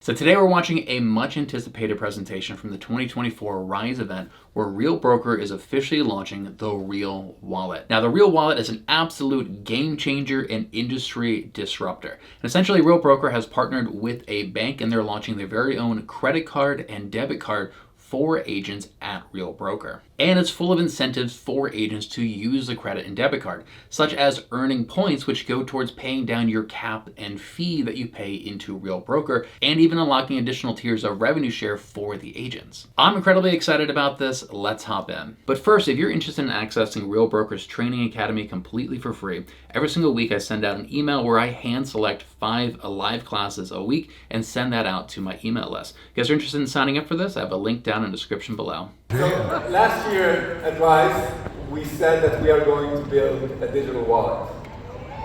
So today we're watching a much anticipated presentation from the 2024 Rise event where Real Broker is officially launching the Real Wallet. Now the Real Wallet is an absolute game changer and industry disruptor. And essentially Real Broker has partnered with a bank and they're launching their very own credit card and debit card for agents at Real Broker. And it's full of incentives for agents to use the credit and debit card, such as earning points which go towards paying down your cap and fee that you pay into Real Broker, and even unlocking additional tiers of revenue share for the agents. I'm incredibly excited about this. Let's hop in. But first, if you're interested in accessing Real Broker's training academy completely for free, every single week I send out an email where I hand select 5 live classes a week and send that out to my email list. If you guys are interested in signing up for this, I have a link down in the description below. So last year at Rise, we said that we are going to build a digital wallet.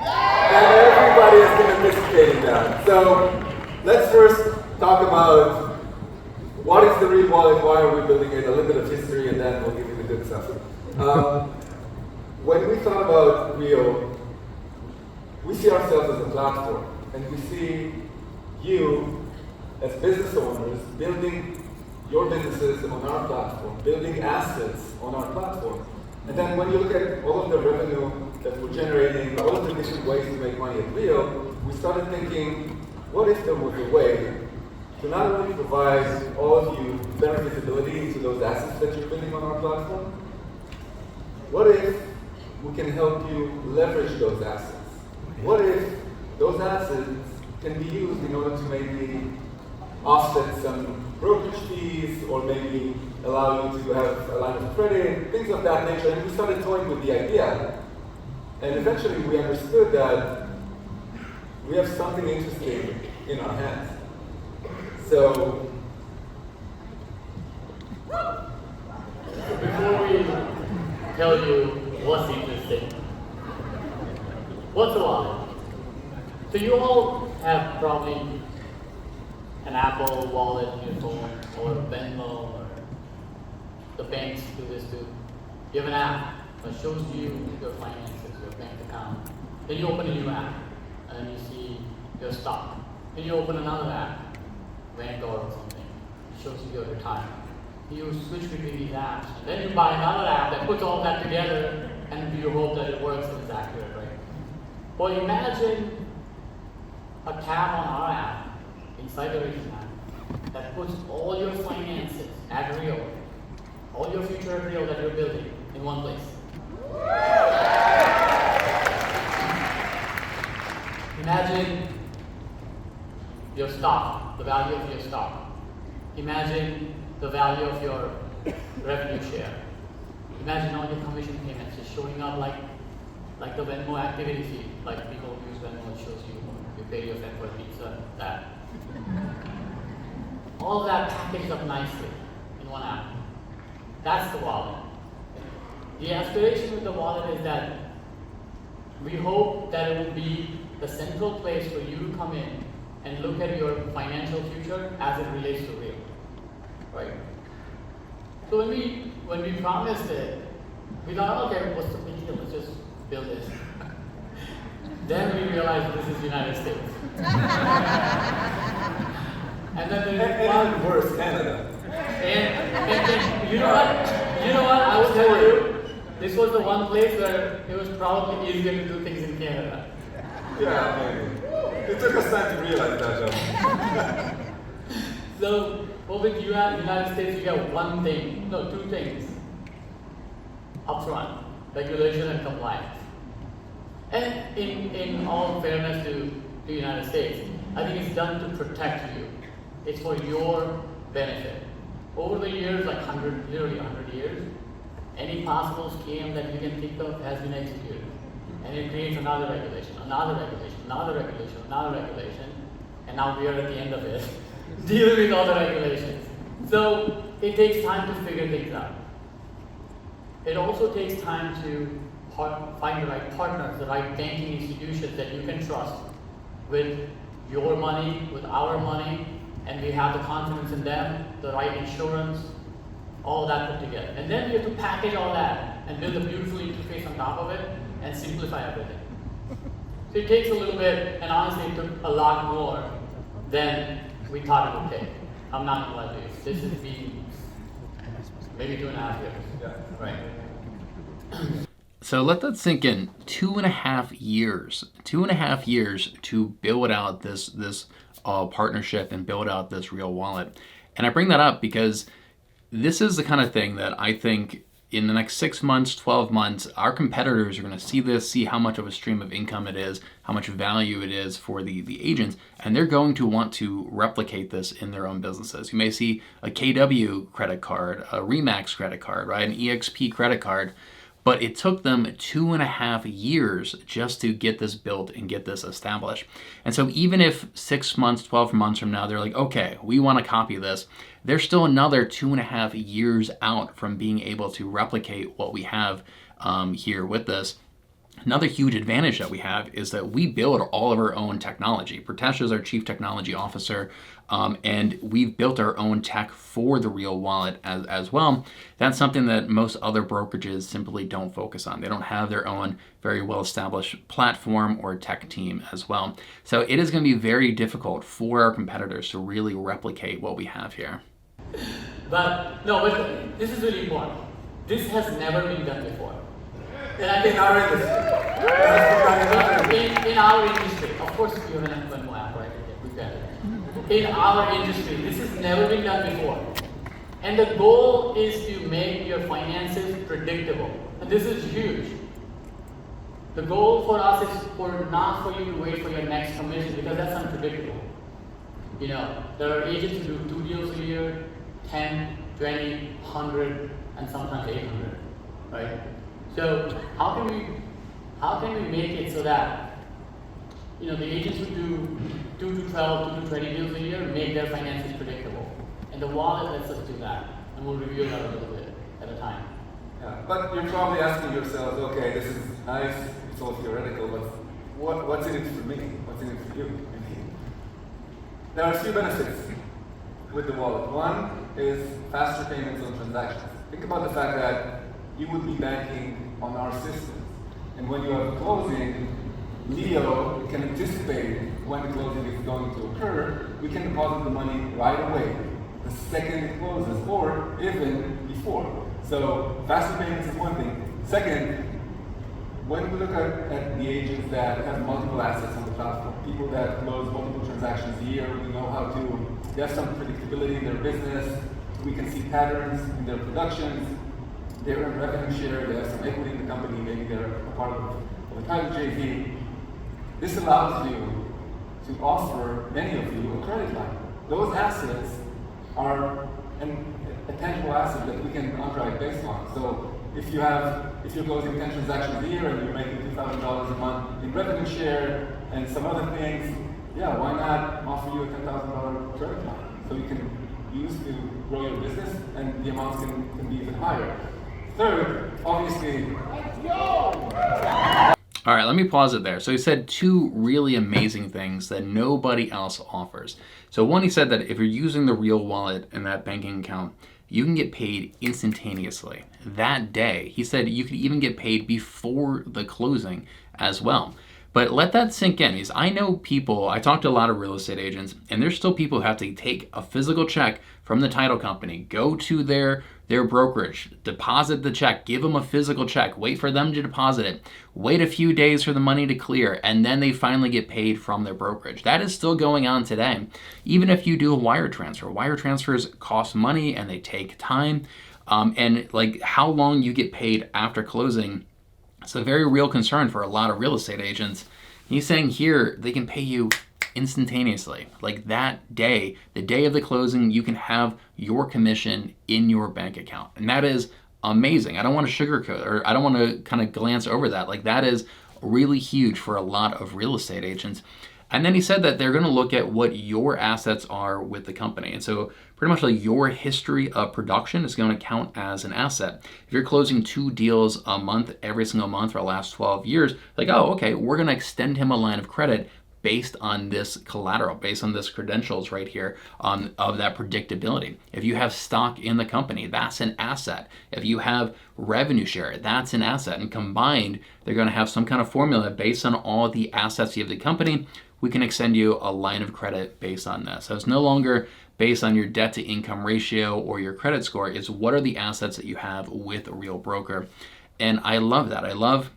And everybody has been anticipating that. So let's first talk about what is the Real Wallet, why are we building it, a little bit of history, and then we'll give you the good stuff. When we thought about Real, we see ourselves as a platform, and we see you as business owners building your businesses on our platform, building assets on our platform. And then when you look at all of the revenue that we're generating, all of the different ways to make money at Real, we started thinking, what if there was a way to not only provide all of you better visibility into those assets that you're building on our platform, what if we can help you leverage those assets? What if those assets can be used in order to maybe offset some brokerage fees, or maybe allow you to have a line of credit, things of that nature. And we started toying with the idea. And eventually we understood that we have something interesting in our hands. So before we tell you what's interesting, what's a wallet? So you all have probably an Apple wallet in your phone, or Venmo, or the banks do this too. You have an app that shows you your finances, your bank account. Then you open a new app, and then you see your stock. Then you open another app, Vanguard or something, it shows you your retirement. You switch between these apps, and then you buy another app that puts all that together, and you hope that it works and it's accurate, right? Well, imagine a tab on our app inside the Region app that puts all your finances at Real, all your future at Real that you're building in one place. Imagine your stock, the value of your stock. Imagine the value of your revenue share. Imagine all your commission payments just showing up like the Venmo activity feed, like people use Venmo, it shows you pay your friend for pizza, that. All of that packaged up nicely in one app. That's the wallet. The aspiration with the wallet is that we hope that it will be the central place for you to come in and look at your financial future as it relates to Real, right? So when we promised it, we thought, okay, what's the big deal? Let's just build this. Then we realized this is United States. And then and worse, Canada. And you know what? I will tell you, this was the one place where it was probably easier to do things in Canada. Yeah, maybe. It took us time to realize that, John. So, with United States, you get two things upfront: regulation and compliance. And in all fairness to the United States, I think it's done to protect you. It's for your benefit. Over the years, literally 100 years, any possible scam that you can think of has been executed. And it creates another regulation, another regulation, another regulation, another regulation, and now we are at the end of it, dealing with all the regulations. So it takes time to figure things out. It also takes time to find the right partners, the right banking institutions that you can trust with your money, with our money, and we have the confidence in them, the right insurance, all that put together. And then we have to package all that and build a beautiful interface on top of it and simplify everything. So it takes a little bit, and honestly it took a lot more than we thought it would take. I'm not gonna lie to you. This has been maybe 2.5 years. Yeah. Right. So let that sink in. 2.5 years. 2.5 years to build out this partnership and build out this real wallet. And I bring that up because this is the kind of thing that I think in the next 6 months, 12 months, our competitors are going to see this, see how much of a stream of income it is, how much value it is for the agents, and they're going to want to replicate this in their own businesses. You may see a KW credit card, a Remax credit card, right, an EXP credit card, but it took them 2.5 years just to get this built and get this established. And so even if 6 months, 12 months from now, they're like, okay, we want to copy this, they're still another 2.5 years out from being able to replicate what we have here with this. Another huge advantage that we have is that we build all of our own technology. Pritesh is our Chief Technology Officer, and we've built our own tech for the Real Wallet as well. That's something that most other brokerages simply don't focus on. They don't have their own very well-established platform or tech team as well. So it is going to be very difficult for our competitors to really replicate what we have here. But this is really important. This has never been done before. And I think in our industry, of course, you have an F1 app, right? We've got it. In our industry, this has never been done before. And the goal is to make your finances predictable. And this is huge. The goal for us is not for you to wait for your next commission, because that's unpredictable. You know, there are agents who do 2 deals a year, 10, 20, 100, and sometimes 800, right? So how can we make it so that, you know, the agents who do 2 to 12, 2 to 20 deals a year make their finances predictable, and the wallet lets us do that, and we'll review that a little bit at a time. Yeah, but you're probably asking yourselves, okay, this is nice, it's all theoretical, but what's in it for me? What's in it for you? There are a few benefits with the wallet. One is faster payments on transactions. Think about the fact that you would be banking on our system, and when you have a closing, Leo can anticipate when the closing is going to occur. We can deposit the money right away, the second it closes, or even before. So faster payments is one thing. Second, when we look at the agents that have multiple assets on the platform, people that close multiple transactions a year, we know how to, they have some predictability in their business, we can see patterns in their productions, they're in revenue share, they have some equity in the company, maybe they're a part of a private JV. This allows you to offer many of you a credit line. Those assets are a tangible asset that we can underwrite based on. So if you're closing 10 transactions a year and you're making $2,000 a month in revenue share and some other things, yeah, why not offer you a $10,000 credit line? So you can use to grow your business, and the amounts can be even higher. Third, obviously. All right, let me pause it there. So he said 2 really amazing things that nobody else offers. So one, he said that if you're using the Real Wallet in that banking account, you can get paid instantaneously that day. He said you could even get paid before the closing as well. But let that sink in. Because I know people, I talk to a lot of real estate agents, and there's still people who have to take a physical check from the title company, go to their brokerage, deposit the check, give them a physical check, wait for them to deposit it, wait a few days for the money to clear, and then they finally get paid from their brokerage. That is still going on today. Even if you do a wire transfers cost money and they take time. And like how long you get paid after closing, it's a very real concern for a lot of real estate agents. He's saying here they can pay you instantaneously. Like that day, the day of the closing, you can have your commission in your bank account. And that is amazing. I don't want to sugarcoat, or I don't want to kind of glance over that. Like that is really huge for a lot of real estate agents. And then he said that they're going to look at what your assets are with the company. And so pretty much like your history of production is going to count as an asset. If you're closing 2 deals a month, every single month for the last 12 years, like, oh, okay, we're going to extend him a line of credit based on this collateral, based on this credentials right here of that predictability. If you have stock in the company, that's an asset. If you have revenue share, that's an asset. And combined, they're going to have some kind of formula based on all the assets you have the company. we can extend you a line of credit based on this. So it's no longer based on your debt to income ratio or your credit score. It's what are the assets that you have with a Real Broker. And I love that. I love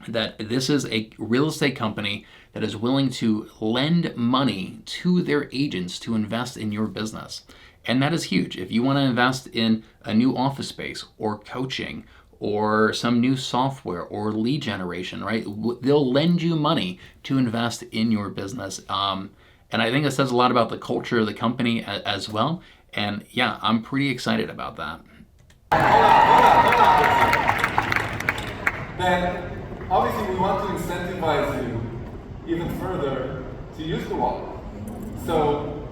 that this is a real estate company that is willing to lend money to their agents to invest in your business. And that is huge. If you want to invest in a new office space or coaching or some new software or lead generation, right? They'll lend you money to invest in your business. And I think it says a lot about the culture of the company as well. And yeah, I'm pretty excited about that. Then, obviously, we want to incentivize you even further to use the wallet. So,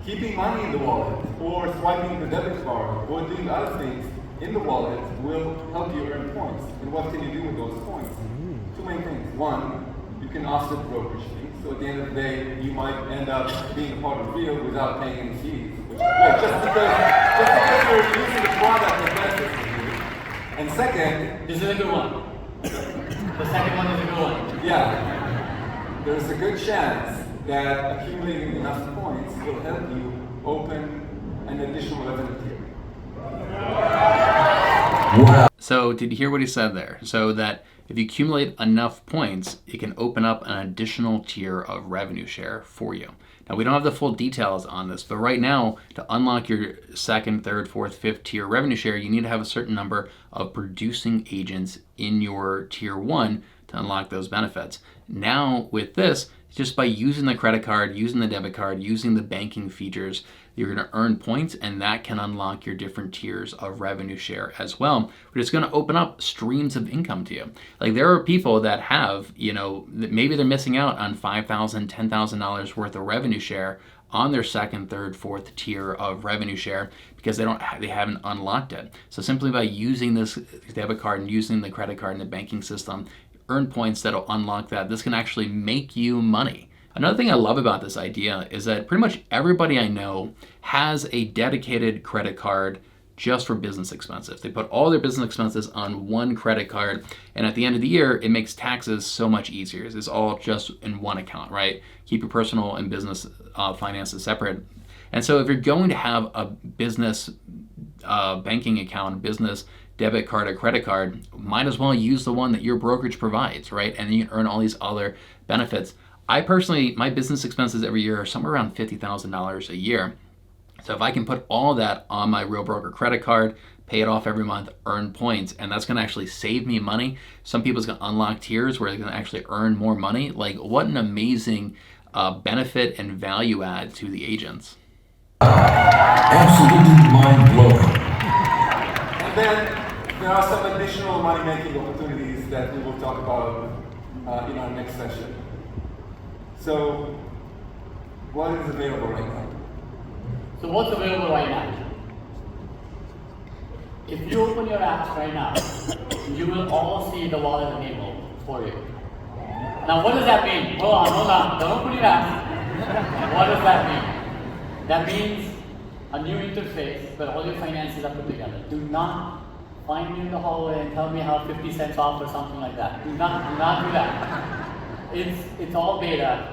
keeping money in the wallet, or swiping the debit card, or doing other things in the wallet will help you earn points. And what can you do with those points? Two main things. One, you can offset brokerage fees. So at the end of the day, you might end up being a part of Real without paying any fees. Yeah, just because you're using the product that benefits you. And second, This is a good one. The second one is a good one. yeah, there's a good chance that accumulating enough points will help you open an additional revenue tier. So did you hear what he said there? So that if you accumulate enough points, it can open up an additional tier of revenue share for you. Now, we don't have the full details on this, but right now, to unlock your second, third, fourth, fifth tier revenue share, you need to have a certain number of producing agents in your tier 1 to unlock those benefits. Now, with this, just by using the credit card, using the debit card, using the banking features, you're going to earn points, and that can unlock your different tiers of revenue share as well. But it's going to open up streams of income to you. Like, there are people that have, maybe they're missing out on $5,000, $10,000 worth of revenue share on their second, third, fourth tier of revenue share because they haven't unlocked it. So simply by using this debit card and using the credit card and the banking system, earn points that'll unlock that. This can actually make you money. Another thing I love about this idea is that pretty much everybody I know has a dedicated credit card just for business expenses. They put all their business expenses on one credit card, and at the end of the year, it makes taxes so much easier. It's all just in one account, right? Keep your personal and business finances separate. And so if you're going to have a business banking account, business debit card or credit card, might as well use the one that your brokerage provides, right? And then you can earn all these other benefits. I personally, my business expenses every year are somewhere around $50,000 a year. So if I can put all that on my Real Broker credit card, pay it off every month, earn points, and that's going to actually save me money. Some people's going to unlock tiers where they're going to actually earn more money. Like, what an amazing benefit and value add to the agents. Absolutely mind-blowing. And then there are some additional money-making opportunities that we will talk about in our next session. So, what is available right now? So what's available right now? If you open your apps right now, you will all see the wallet enabled for you. Now what does that mean? Hold on, don't open your apps. What does that mean? That means a new interface where all your finances are put together. Do not find me in the hallway and tell me how 50 cents off or something like that. Do not do that. It's all beta.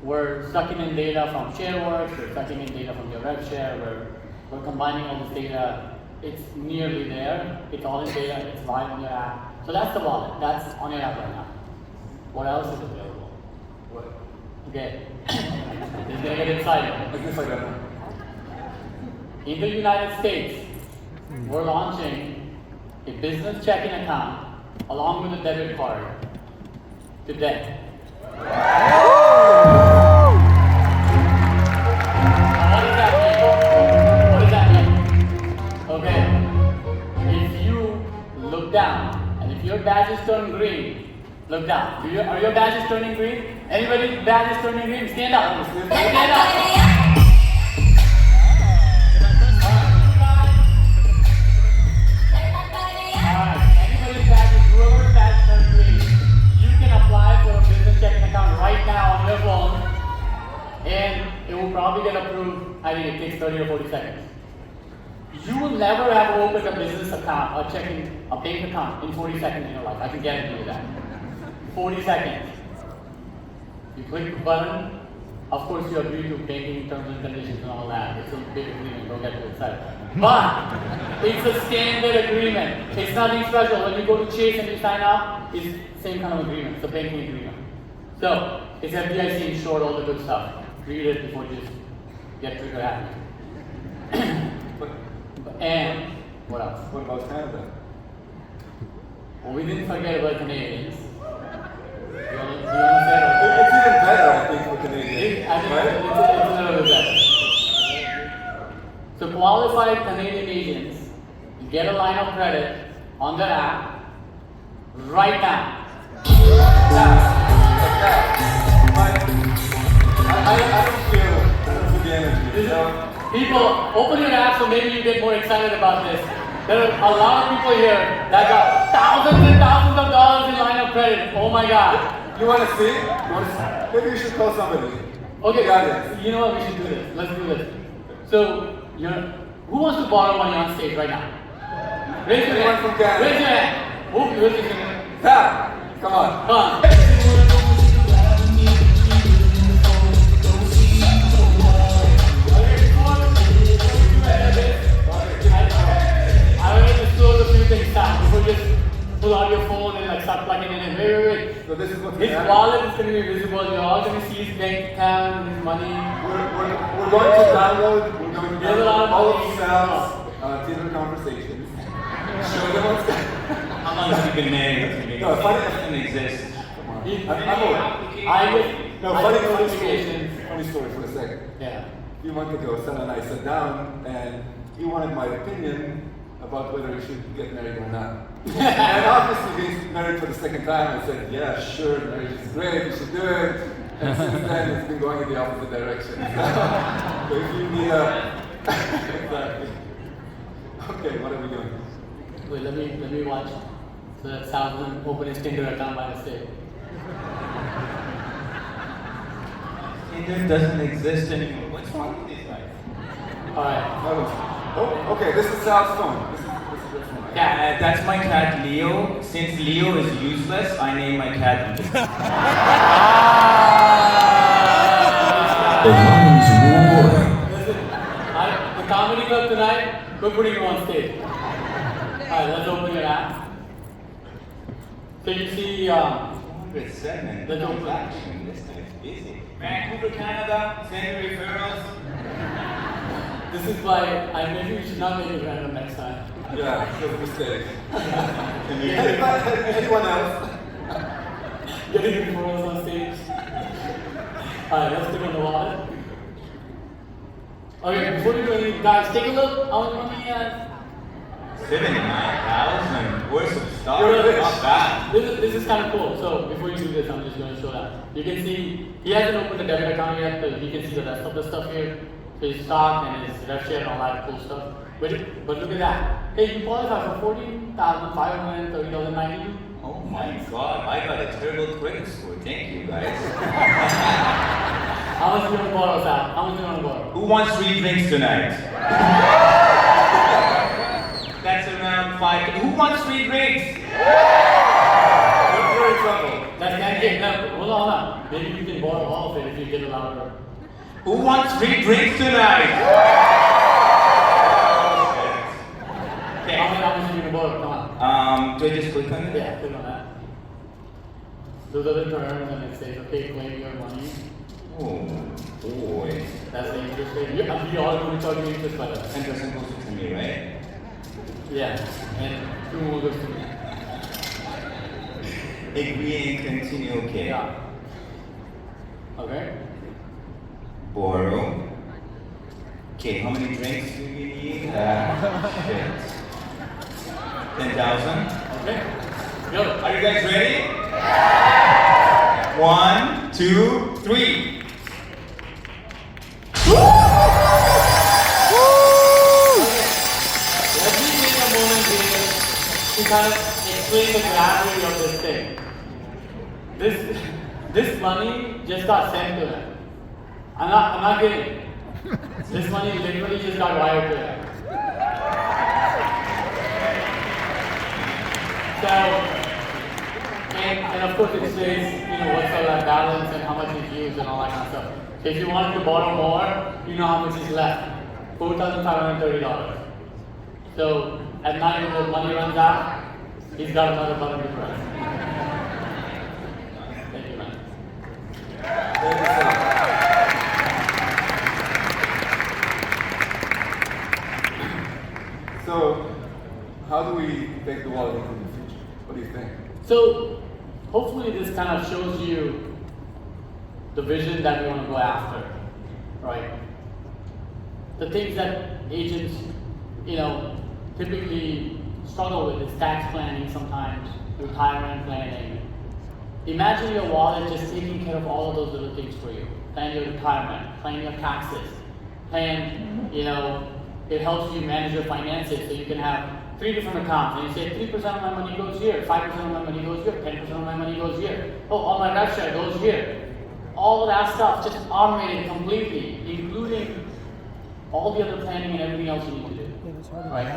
We're sucking in data from ShareWorks, we're sucking in data from your RevShare, we're combining all this data. It's nearly there, it's all in data, it's live on your app. So that's the wallet, that's on your app right now. What else is available? What? Okay, this is gonna get exciting. Is this like that? In the United States, we're launching a business checking account along with a debit card today. Okay, if you look down, and if your badge is turning green, look down. Are your badges turning green? Anybody badge is turning green? Stand up. Stand up. Anybody's badge, whoever's badge turned green, you can apply for a business checking account right now on your phone, and it will probably get approved. I think it takes 30 or 40 seconds. You will never have opened a business account or checking a bank account in 40 seconds in your life. I can guarantee you that. 40 seconds. You click the button. Of course, you agree to banking terms and conditions and all that. It's a big agreement. Don't get too excited. But it's a standard agreement. It's nothing special. When you go to Chase and you sign up, it's the same kind of agreement. It's a banking agreement. So it's FDIC insured, all the good stuff. Read it before you just get trigger happy. And what else? What about Canada? Well, we didn't forget about Canadians. You want to say It's even better, I think, for Canadians. I think right? it's a little bit better. So qualified Canadian agents get a line of credit on their app right now. I don't feel the energy. People, open your app so maybe you get more excited about this. There are a lot of people here that got thousands and thousands of dollars in line of credit. Oh my God. You want to see? Maybe you should call somebody. Okay, Got it. you know what? We should do this. Let's do this. So, who wants to borrow money on stage right now? Raise your Anyone hand. from Canada? Raise your hand. Who raise your hand? Yeah, come on. Come on. I want to disclose a few things now before you just pull out your phone and like start plugging it in. Wait. So this is what His wallet is going to be visible. You're all going to see his bank account, his money. We're going to download. We're going to There's a lot of all of money. Sal's Tinder conversations. Show them what's How long have you been married? No, funny. It doesn't exist. Funny story for a second. Yeah. A few months ago, Sal and I sat down, and he wanted my opinion about whether we should get married or not. And obviously, being married for the second time, I said, yeah, sure, marriage is great, you should do it. And since then, it's been going in the opposite direction. So if you need exactly. Okay, what are we doing? Wait, let me watch. So that Salman open his Tinder account by mistake. Tinder doesn't exist anymore. What's wrong with these guys? Alright. Oh, okay, this is Sal's phone. This is your phone. Yeah, that's my cat Leo. Since Leo is useless, I named my cat Leo. Listen, the comedy club tonight, we're putting you on stage. Alright, let's open your app. So you see, Good segment. Let's open. Action. This guy's busy. Vancouver, Canada. Send referrals. this is why maybe we should not make it random next time. Yeah, it was a mistake. Anyone else? Getting referrals on stage. Alright, let's click on the wallet. Okay, before we do anything, guys, take a look. How much money he has? 79,000 worth of stuff. You're rich. Not bad. This is kind of cool. So before you do this, I'm just going to show that. You can see he hasn't opened the debit account yet, but you can see the rest of the stuff here. So his stock and his rev share and all that cool stuff. But look at that. Hey, you qualify for 14,500, 30,092. Oh my god, I got a terrible credit score. Thank you guys. How much do you want to borrow, Sal? How much do you want to borrow? Who wants free drinks tonight? That's around 5. Who wants free drinks? You're in trouble. That's can't get no. Hold on. Maybe you can borrow all of it if you get a louder. Who wants free drinks tonight? Okay. How much are you going to borrow? Come on. Do I just click on it? Yeah, click on that. Those are the terms, and it says, okay, claim your money. Oh boy. That's the interest rate. We all going to charge you interest by that. 10% goes to me, right? Yeah, and 2 more goes to me. Agree and continue, okay. Yeah. Okay. Borrow. Okay, how many drinks do you need? Shit. 10,000? Okay. Go. Are you guys ready? 1, 2, 3. Let me take a moment here to kind of explain the gravity of this thing. This money just got sent to him. I'm not kidding. This money literally just got wired to him. So, and And of course it says, what's all that balance and how much is used and all that kind of stuff. So if you wanted to borrow more, you know how much is left. $4,530. So at night when the money runs out, he's got another button to press. Thank you, man. Thank you, sir. So, how do we take the wallet into the future? What do you think? So hopefully this kind of shows you the vision that we want to go after, right? The things that agents, typically struggle with is tax planning sometimes, retirement planning. Imagine your wallet just taking care of all of those little things for you. Plan your retirement, plan your taxes, plan, it helps you manage your finances so you can have 3 different accounts. And you say 3% of my money goes here, 5% of my money goes here, 10% of my money goes here. Oh, all my rev share goes here. All of that stuff just automated completely, including all the other planning and everything else you need to do. Right?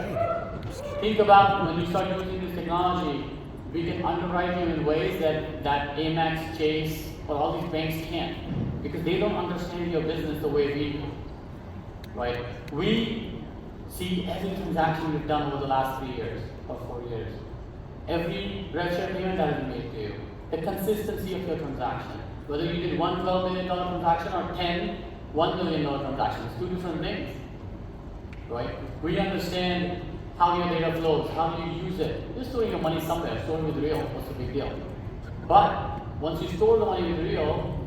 Think about when you start using this technology, we can underwrite you in ways that Amex, Chase, or all these banks can't, because they don't understand your business the way we do. Right? We see every transaction we've done over the last 3 years or 4 years. Every rev share payment that has been made to you. The consistency of your transaction. Whether you did one $12 million transaction or 10 $1 million transactions, 2 different things. Right? We understand how your data flows, how do you use it. You're storing your money somewhere, store it with Real, what's the big deal? But once you store the money with Real,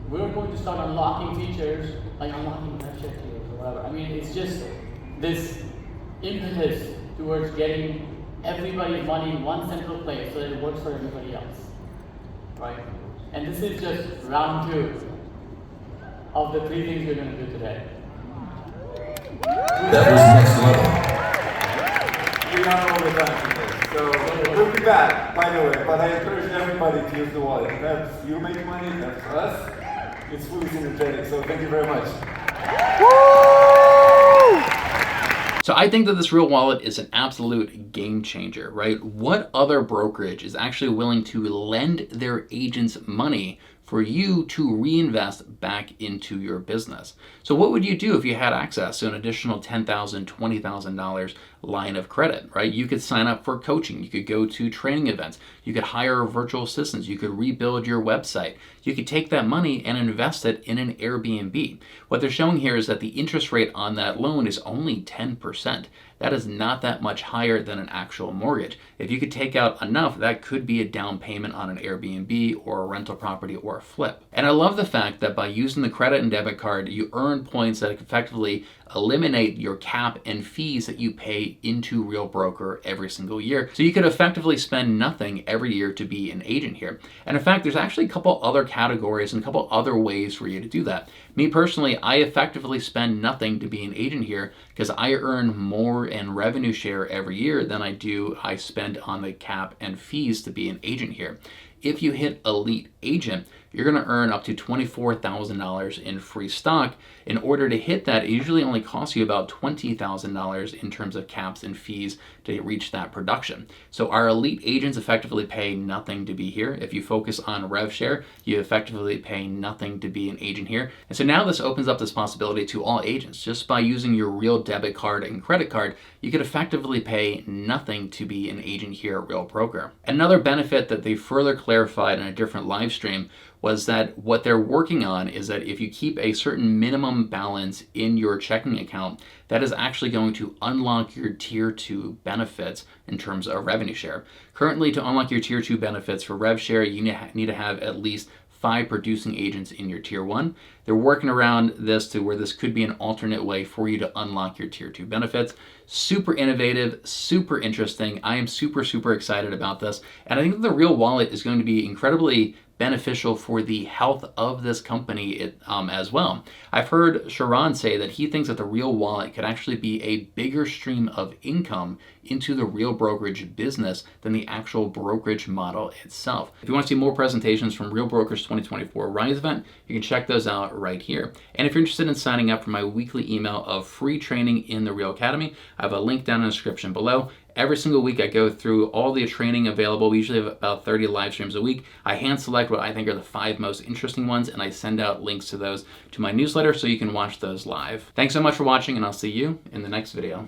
we're going to start unlocking features like unlocking rev share tiers or whatever. I mean, it's just this impetus towards getting everybody's money in one central place so that it works for everybody else. Right? And this is just round 2 of the 3 things we're going to do today. That was next level. We are all the time today. So we'll be back, by the way, but I encourage everybody to use the wallet. That's you make money, that's us. It's fully synergetic, so thank you very much. So I think that this Real Wallet is an absolute game changer, right? What other brokerage is actually willing to lend their agents money for you to reinvest back into your business? So what would you do if you had access to an additional $10,000, $20,000 line of credit, right? You could sign up for coaching. You could go to training events. You could hire virtual assistants. You could rebuild your website. You could take that money and invest it in an Airbnb. What they're showing here is that the interest rate on that loan is only 10%. That is not that much higher than an actual mortgage. If you could take out enough, that could be a down payment on an Airbnb or a rental property or a flip. And I love the fact that by using the credit and debit card, you earn points that effectively eliminate your cap and fees that you pay into Real Broker every single year. So you could effectively spend nothing every year to be an agent here. And in fact, there's actually a couple other categories and a couple other ways for you to do that. Me personally, I effectively spend nothing to be an agent here because I earn more in revenue share every year than I spend on the cap and fees to be an agent here. If you hit Elite Agent, you're going to earn up to $24,000 in free stock. In order to hit that, it usually only costs you about $20,000 in terms of caps and fees to reach that production. So our Elite Agents effectively pay nothing to be here. If you focus on rev share, you effectively pay nothing to be an agent here. And so now this opens up this possibility to all agents. Just by using your Real Debit Card and credit card, you could effectively pay nothing to be an agent here at Real Broker. Another benefit that they further clarified in a different live stream was that what they're working on is that if you keep a certain minimum balance in your checking account, that is actually going to unlock your tier 2 benefits in terms of revenue share. Currently, to unlock your tier 2 benefits for rev share, you need to have at least 5 producing agents in your tier 1. They're working around this to where this could be an alternate way for you to unlock your tier 2 benefits. Super innovative, super interesting. I am super, super excited about this. And I think that the Real Wallet is going to be incredibly beneficial for the health of this company as well. I've heard Sharon say that he thinks that the Real Wallet could actually be a bigger stream of income into the Real Brokerage business than the actual brokerage model itself. If you want to see more presentations from Real Broker's 2024 Rise event, you can check those out right here. And if you're interested in signing up for my weekly email of free training in the Real Academy, I have a link down in the description below. Every single week I go through all the training available. We usually have about 30 live streams a week. I hand select what I think are the 5 most interesting ones, and I send out links to those to my newsletter so you can watch those live. Thanks so much for watching, and I'll see you in the next video.